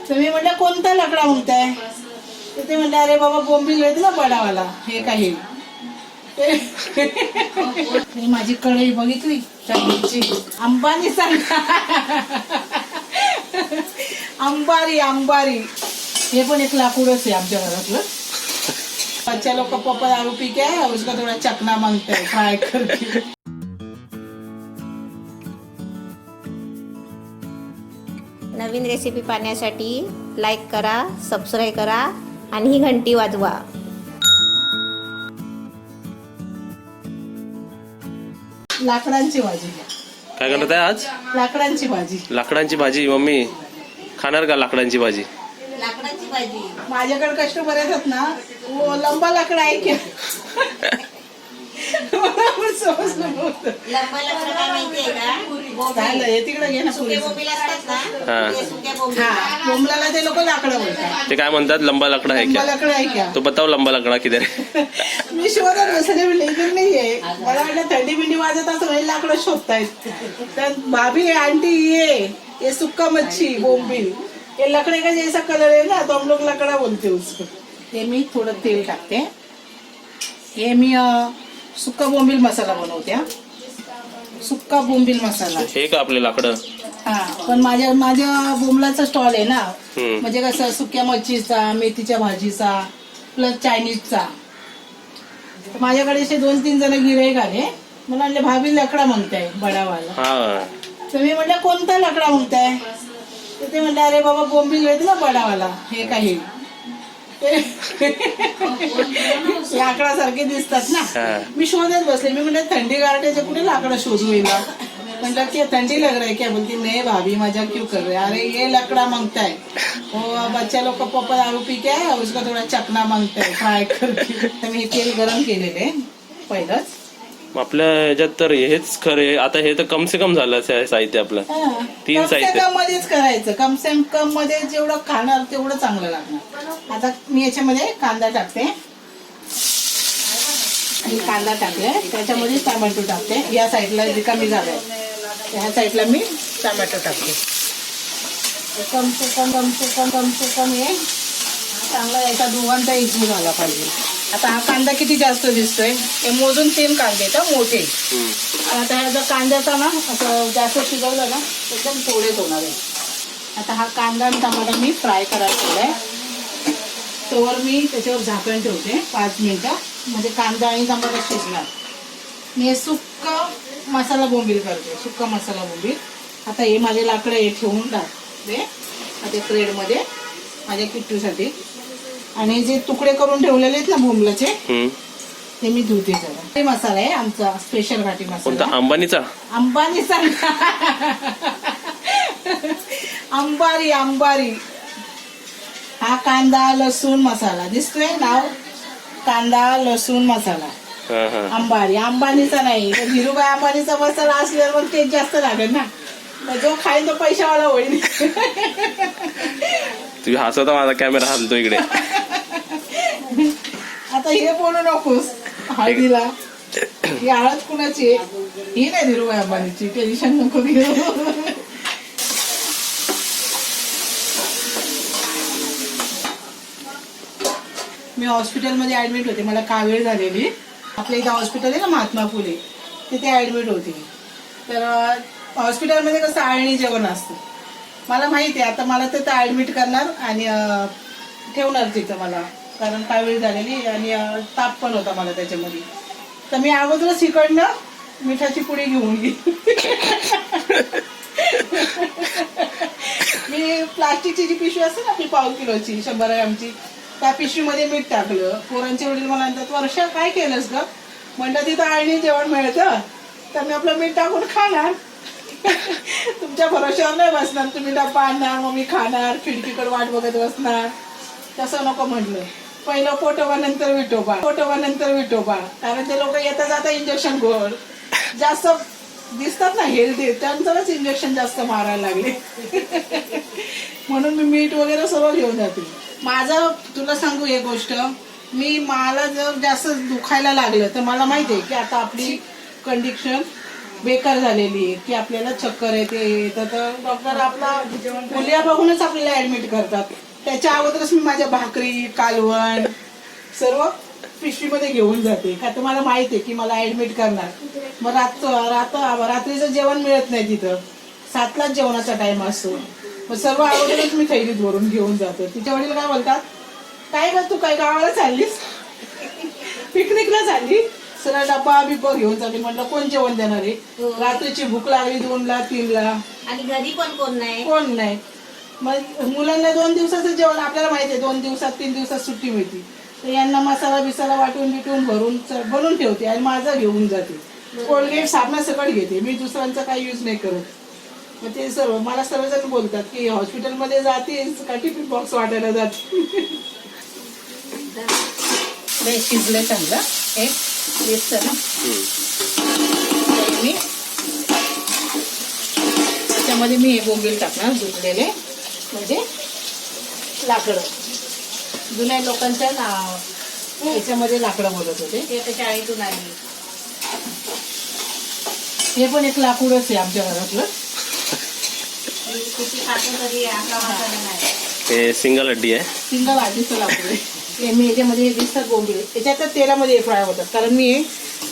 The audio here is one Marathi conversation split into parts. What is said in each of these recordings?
तुम्ही म्हटलं कोणता लाकडा म्हणताय? तर ते म्हणले अरे बाबा बोंबील आहेत ना बडावाला, हे काही ही माझी कढई बघितली चांदीची, अंबानी सांगा अंबारी अंबारी. हे पण एक लाकूडच आहे आमच्या घरातलं. बच्चा लोग पप्पा दारू पी के आए, उसका थोड़ा चकना मांगते हैं फ्राई करके. नवीन रेसिपी पाहण्यासाठी लाईक करा, सबस्क्राईब करा आणि ही घंटी वाजवा. लाकडांची भाजी. काय करत आहे आज? लाकडांची भाजी. लाकडांची भाजी. मम्मी खाणार का लाकडांची भाजी? लाकडाची भाजी. माझ्याकडे कस्टमर येतात ना, वो लंबा लाकड़ा आहे क्या? लंबा लाकडं काय माहितीये का? चालेल, हे तिकडे घे ना. सुके बोंबील असतात ना, हा. ते सुके बोंबील. हा, बोंबलाला ते लोक लाकडं बोलतात. ते काय म्हणतात? लंबा लकड़ा है लंबा क्या? लाकडं आहे क्या? तो बताओ लंबा लकड़ा किधर है? मी शोधत बसले, म्हणले इकडे नाहीये. मला वाटलं थंडी बिंडी वाजत असं म्हणजे लाकडं शोधतायत. तर भाभी आंटी ये सुक्का मच्छी बोंबील, ये लकड़े का जैसा कलर है ना, तो हम लोग लकड़ा बोलते उसको. हे मी थोडं तेल टाकते. हे मी सुक्का बोंबील मसाला बनवते. सुक्का बोंबील मसाला. हे का आपले लाकडं? हा, पण माझ्या बोंबलाचा स्टॉल आहे ना, हम्म. म्हणजे कसं सुक्या मच्छीचा, मेथीच्या भाजीचा, प्लस चायनीजचा. तर माझ्याकडे असे 2-3 जण गिऱ्हाईक आले. मला म्हणले भाभी लाकडा म्हणताय बडावाला. हा. तर मी म्हटलं कोणता लाकडा म्हणताय? तर ते म्हणले अरे बाबा बोंबील आहेत ना बडावाला, हे काही लाकडासारखे दिसतात ना. हा. मी शोधत बसले. मी म्हणलं थंडी गारठ्याचे कुठे लाकडं शोधू येईल? म्हणलं की थंडी लग रहा है क्या? बोलती नहीं भाभी मजा क्यों कर रहे? अरे ये लकड़ा मांगता है, वो बच्चा लोग का पप्पा दारू पी के आए, उसका थोड़ा चकना मांगता है फ्राय करके. तर मी तेल गरम केलेले पहिलंच. आपल्या ह्याच्यात तर हेच खरे. आता हे तर कम से कम झालं साहित्य आपलं. तीन साहित्य. कम मध्येच करायचं. कम से कम मध्ये जेवढं खाणार तेवढं चांगलं लागणार. आता मी याच्यामध्ये कांदा टाकते. आणि कांदा टाकले, त्याच्यामध्ये टोमॅटो टाकते. या साईडला रिकामी जागा आहे, ह्या साईडला मी टोमॅटो टाकते. कम से कम हे चांगला याचा दोघांचा इजू झाला पाहिजे. आता हा कांदा किती जास्त दिसतोय, हे मोजून 3 कांदे तर मोठे. आता ह्या जर कांद्याचा ना असं जास्त शिजवलं ना एकदम थोडेच होणार आहे. आता हा कांदा आणि टमाटा मी फ्राय करायला ठेवलाय. तोवर मी त्याच्यावर झाकण ठेवते 5 मिनिटं, म्हणजे कांदा आणि टमाटा शिजणार. मी हे सुक्का मसाला बोंबील करते, सुक्का मसाला बोंबील. आता हे माझे लाकडं हे ठेवून टाकते आता प्लेटमध्ये माझ्या किट्टूसाठी. आणि जे तुकडे करून ठेवलेले आहेत ना बोंबलाचे, ते मी धुते जरा. हे मसाला आहे आमचा स्पेशल घाटी मसाला. अंबानीचा? अंबानीचा अंबारी अंबारी. हा कांदा लसूण मसाला दिसतोय नाव, कांदा लसूण मसाला अंबारी. अंबानीचा नाही, धीरूभाई अंबानीचा मसाला असल्यावर मग तेच जास्त लागेल ना. जो खाईल तो पैशावाला होईल. तुम्ही हसवता, माझा कॅमेरा हलतो इकडे. आता हे बोलू नकोस हळदीला. ही हळद कुणाची आहे? ही नाही धीरूभाई अंबानीची, टेन्शन नको घेऊ. मी हॉस्पिटलमध्ये ऍडमिट होते, मला कावीळ झालेली. आपल्या इथं हॉस्पिटल आहे ना महात्मा फुले, तिथे ऍडमिट होते. तर हॉस्पिटलमध्ये कसं आळणी जेवण असतं. मला माहिती आहे. आता मला तिथं ऍडमिट करणार आणि ठेवणार तिथं मला, कारण कावीळ झालेली आणि ताप पण होता मला त्याच्यामध्ये. तर मी अगोदरच इकडनं मिठाची पुडी घेऊन गेली. मी प्लास्टिकची जी पिशवी असते ना आपली 1/2 किलोची 100 ग्रॅमची, त्या पिशवीमध्ये मीठ टाकलं. पोरांचे वडील मला म्हणतात वर्षा काय केलंस ग? म्हणलं तिथं आळणी जेवण मिळतं, तर मी आपलं मीठ टाकून खाणार. तुमच्या भरोश्यावर नाही बसणार. तुम्ही डब्बा आणणार, मग मी खाणार, खिडकीकडे वाट बघत बसणार. तसं नको म्हटलं. पहिलं पोटोबा नंतर विठोबा, पोटोबा नंतर विठोबा. कारण ते लोक येता जाता इंजेक्शन गोड जास्त दिसतात ना हेल्दी, त्यांचंच इंजेक्शन जास्त मारायला लागले. म्हणून मी मीठ वगैरे सर्व घेऊन जाते. माझं तुला सांगू एक गोष्ट, मला जर जास्त दुखायला लागलं तर मला माहिती आहे की आता आपली कंडिशन बेकार झालेली आहे की आपल्याला चक्कर येते, तर डॉक्टर आपला मुलिया बघूनच आपल्याला ऍडमिट करतात. त्याच्या अगोदरच मी माझ्या भाकरी कालवण सर्व पिशवीमध्ये घेऊन जाते, का तर मला माहिती आहे की मला ऍडमिट करणार. मग रात्रीचं जेवण मिळत नाही तिथं, 7लाच जेवणाचा टाइम असतो. मग सर्व अगोदरच मी थैलीत भरून घेऊन जातो. तिच्या वडील काय बोलतात, काय ग तू काय गावाला चाललीस, पिकनिकला चालली, सरळ डब्बा बिब्बा घेऊन चालली. म्हटलं कोण जेवण देणार आहे, रात्रीची भूक लागली 2ला 3ला आणि घरी पण कोण नाही. मग मुलांना 2 दिवसाचं जेवण आपल्याला माहिती आहे, 2 दिवसात 3 दिवसात सुट्टी मिळते, तर यांना मसाला बिसाला वाटून बनवून ठेवते आणि माझं घेऊन जाते. कोलगेट साबणा सकट घेते मी, दुसऱ्यांचा काही यूज नाही करत. मग ते मला सर्वजण बोलतात की हॉस्पिटलमध्ये जातेस का टिफिन बॉक्स वाटायला जाते. शिजले चांगलं हे दिसतं ना. मी त्याच्यामध्ये मी हे बोंबील टाकणार धुतलेले, म्हणजे लाकडं. जुन्या लोकांच्या याच्यामध्ये लाकडं बोलत होते, ते तर शाळेतून आली. हे पण एक लाकूडच आहे आमच्या घरातलं. किती खातो तरी आपला मसाला नाही. हे सिंगल हड्डी आहे, सिंगल आधीचं लाकूड आहे. हे मी याच्यामध्ये दिसतात बोंबील, याच्यात तेलामध्ये फ्राय होतात, कारण मी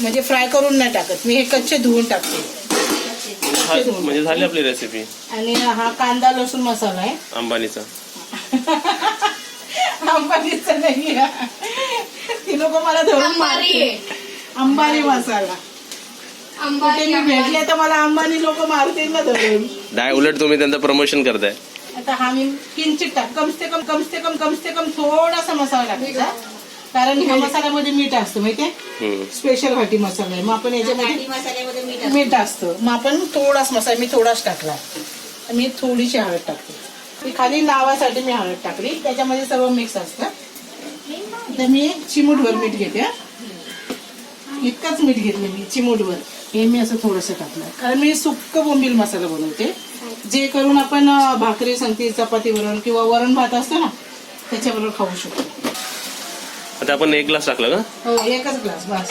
म्हणजे फ्राय करून नाही टाकत, मी हे कच्चे धुवून टाकते. म्हणजे झाली आपली रेसिपी. आणि हा कांदा लसूण मसाला आहे अंबानीचा. अंबानीचा नाही, ती लोक मला धरून मारते. अंबानी मसाला. कुठे मी भेटले तर मला अंबानी लोक मारतील ना धरून. डाय उलट तुम्ही त्यांचं प्रमोशन करताय. आता हा मी किंचित टाक, कमसे कम थोडासा मसाला टाकायचा, कारण ह्या मसाल्यामध्ये मीठ असतं माहितीये, स्पेशल घाटी मसाला आहे. मग आपण याच्यामध्ये मसाल्यामध्ये मीठ असतं, मग आपण थोडाच मसाला, मी थोडाच टाकला. मी थोडीशी हळद टाकते, ती खाली नावासाठी मी हळद टाकली, त्याच्यामध्ये सर्व मिक्स असतं. तर मी चिमूटभर मीठ घेते, इतकंच मीठ घेतलं मी चिमूटभर. हे मी असं थोडंसं टाकलं, कारण मी सुक्क बोंबील मसाला बनवते, जे करून आपण भाकरी संगती चपाती बरोबर किंवा वरण भात असतो ना त्याच्याबरोबर खाऊ शकतो. आता आपण 1 ग्लास टाकला का? हो, एकच ग्लास, बस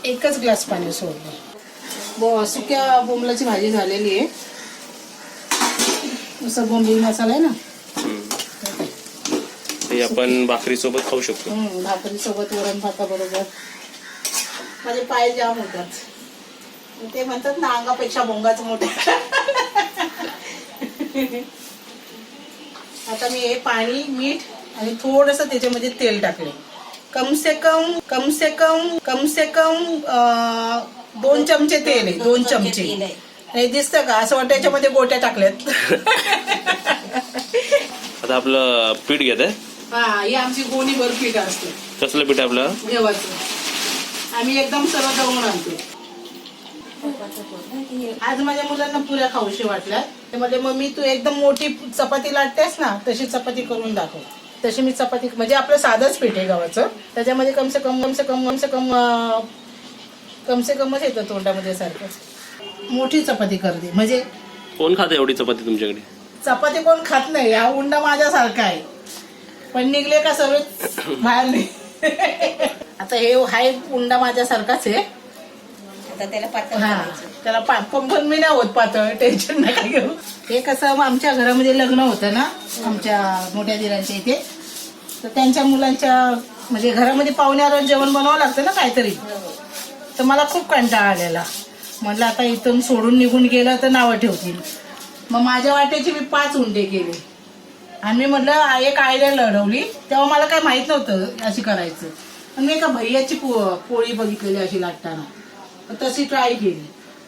एकच ग्लास पाणी सोडलं. सुक्या बोंबलाची भाजी झालेली आहे. असं बोंबील मसाला आहे ना, हे आपण भाकरी सोबत खाऊ शकतो. भाकरी सोबत वरण भाताबरोबर. माझे पाय जाम होतात, ते म्हणतात ना अंगापेक्षा भोंगाचं मोठं. आता मी हे पाणी मीठ आणि थोडंसं त्याच्यामध्ये तेल टाकले, कमसे कम 2 चमचे तेल आहे, 2 चमचे. हे दिसतं का, असं वाटतं याच्यामध्ये गोट्या टाकल्यात. आता आपलं पीठ घेत आहे. हा, ही आमची गोणीभर पीठ असते. कसलं पीठ आपलं? गव्हाचं. आम्ही एकदम सर्व दळून आणतो. आज माझ्या मुलांना पुऱ्या खाऊशी वाटल्या, त्यामध्ये मम्मी तू एकदम मोठी चपाती लाटतेस ना, तशी चपाती करून दाखव. तशी मी चपाती, म्हणजे आपलं साधंच पीठ आहे गव्हाचं, त्याच्यामध्ये कमसे कमच येतं तोंडामध्ये सारखं. मोठी चपाती करते, म्हणजे कोण खाते एवढी चपाती तुमच्याकडे? चपाती कोण खात नाही, हा उंडा माझ्यासारखा आहे, पण निघले का सर्व बाहेर नाही. आता हे हाय उंडा माझ्यासारखाच आहे. त्याला पण मी नाही होत पातळ, टेन्शन नका घेऊ. हे कसं आमच्या घरामध्ये लग्न होतं ना, आमच्या मोठ्या दिरांच्या इथे, तर त्यांच्या मुलांच्या म्हणजे घरामध्ये पाहुण्यावर जेवण बनावं लागतं ना काहीतरी, तर मला खूप कंटाळा आलेला. म्हटलं आता इथून सोडून निघून गेलं तर नावं ठेवतील. मग माझ्या वाट्याची मी 5 उंडे केले आणि मी म्हटलं एक आयडिया लढवली. तेव्हा मला काय माहित नव्हतं अशी करायचं, आणि मी एका भैयाची पोळी बघितलेली अशी लाटताना, तशी ट्राय केली.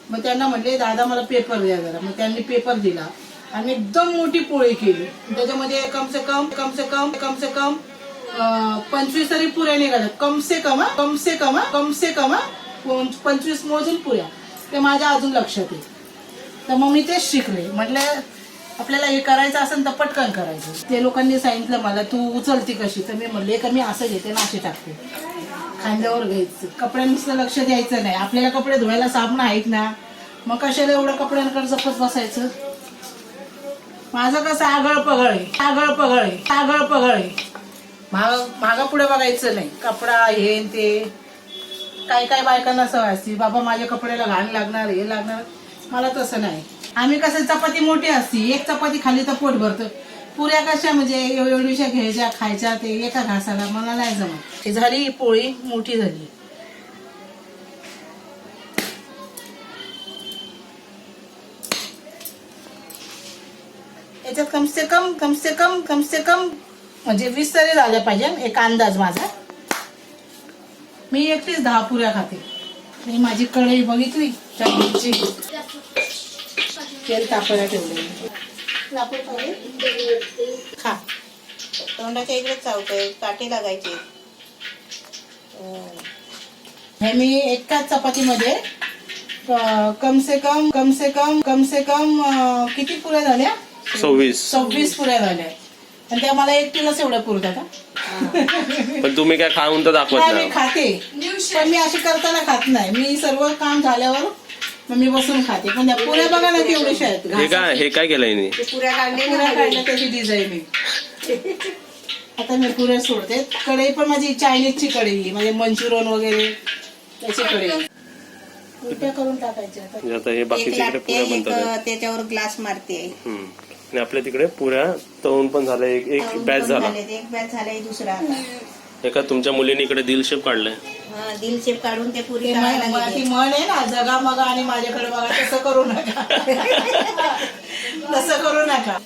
मग त्यांना म्हटले दादा मला पेपर द्या जरा, मग त्यांनी पेपर दिला आणि एकदम मोठी पोळी केली. त्याच्यामध्ये कमसे कम 25 तरी पुऱ्या निघाल्या, कमसे कम 25 मोजून पुऱ्या. ते माझ्या अजून लक्षात आहे. तर मग मी तेच शिकले. म्हटलं आपल्याला हे करायचं असेल तर पटकन करायचं. ते लोकांनी सांगितलं मला तू उचलती कशी, तर मी म्हणले का मी असं घेते ना, अशी टाकते, खांद्यावर घ्यायचं, कपड्यांचं लक्ष द्यायचं नाही. आपल्याला कपडे धुवायला साबण आहेत ना, मग कशाला एवढं कपड्यांकडे जपत बसायचं. माझं कसं आगळ पगळ आहे, मागा पुढे बघायचं नाही. कपडा हे ते काही काही बायकांना सवय असते, बाबा माझ्या कपड्याला घाण लागणार, हे लागणार. मला तसं नाही. आम्ही कसं चपाती मोठी असती, एक चपाती खाली तर पोट भरतं. पुऱ्या कशा म्हणजे एवढ्याशा घ्यायच्या खायच्या, ते एका घासाला मला नाही जमत. झाली ही पोळी मोठी झाली. याच्यात कमसे कम म्हणजे 20 तरी झाल्या पाहिजे, एक अंदाज माझा. मी एकटीच 10 पुऱ्या खाते. मी माझी कढई बघितली चायनीजची, तेल तापायला ठेवले. खा. तोंडाच्या इकडे चावतंय, काटे लागायचे. हे मी एकाच चपातीमध्ये कमसे कम किती पुऱ्या झाल्या? 26 पुऱ्या झाल्या. आणि त्या मला एकटीलाच एवढ्या पुरतात. पण तुम्ही काय खाऊन तर दाखवत मी नाही. खाते, पण मी अशी करताना खात नाही. मी सर्व काम झाल्यावर मग मी बसून खाते. पण त्या पुऱ्या बघा ना केवढ्याशा आहेत. हे काय केलंय नी? पुऱ्या पुऱ्या काढल्या त्याची डिझाईन आहे. आता मी पुऱ्या सोडते. कढई पण माझी चायनीजची कढई, म्हणजे मंचुरियन वगैरे त्याची कढई. उलट्या करून टाकायच्या. आता हे बाकीचे इकडे पुऱ्या बनतात, त्याच्यावर ग्लास मारते. आणि आपल्या तिकडे पुऱ्या तळून पण झाल्या. एक बॅच झाला, एक बॅच झालाय. दुसरा एका तुमच्या मुलीने इकडे दिल शेप काढलाय. दिल शेप काढून ते पुरी ती म्हण आहे ना, जगा मगा आणि माझ्याकडे बघा. तसं करू नका. तसं करू नका.